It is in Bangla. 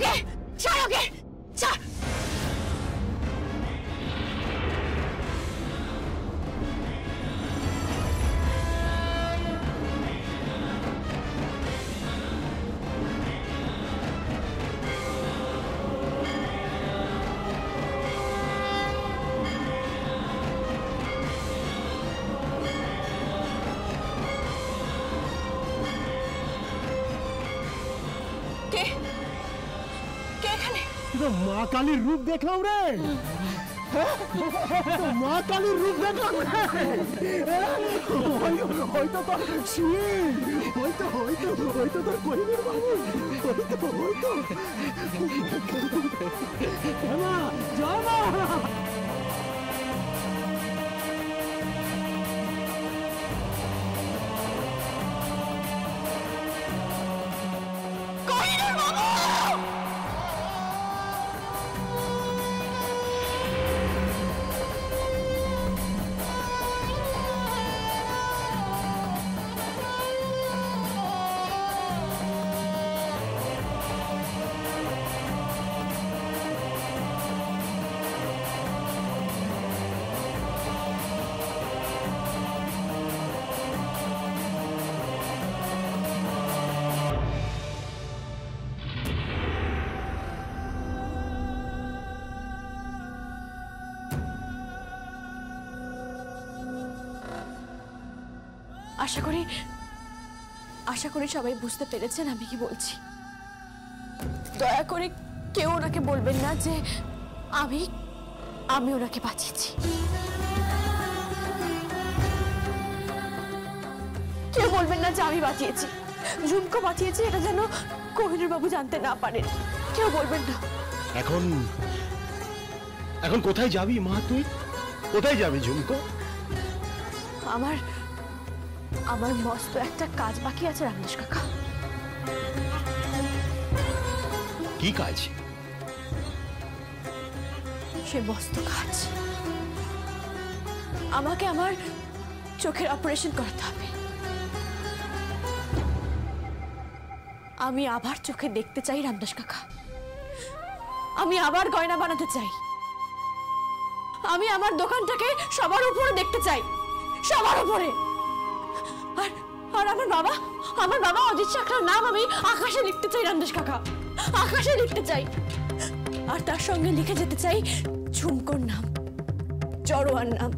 ছাড়োগে, ছাড়োগে, ছাড়। মা কালীর রূপ দেখলাম রে, মা কালীর রূপ দেখলাম রে। হয়তো তোর হয়তো হয়তো হয়তো তোর কহিনুর বাবু, হয়তো হয়তো। মা জয় মা। আশা করি সবাই বুঝতে পেরেছেন আমি কি বলছি। দয়া করে কেউ ওনাকে বলবেন না যে আমি ওনাকে বাঁচিয়েছি। কেউ বলবেন না যে আমি বাঁচিয়েছি, ঝুমকো বাঁচিয়েছি, এটা যেন কোহিনূর বাবু জানতে না পারেন। কেউ বলবেন না। এখন কোথায় যাবি মা? তুই কোথায় যাবি ঝুমকো? আমার মস্ত একটা কাজ বাকি আছে রামদাস কাকা। কি কাজ? সে মস্ত কাজ। আমাকে আমার চোখের অপারেশন করাতে হবে। আমি আবার চোখে দেখতে চাই রামদাস কাকা। আমি আবার গয়না বানাতে চাই। আমি আমার দোকানটাকে সবার উপরে দেখতে চাই, সবার উপরে। আর আমার বাবা অজিত চাকরার নাম আমি আকাশে লিখতে চাই রামদাস কাকা, আকাশে লিখতে চাই। আর তার সঙ্গে লিখে যেতে চাই ঝুমকোর নাম, জড়োয়ার নাম।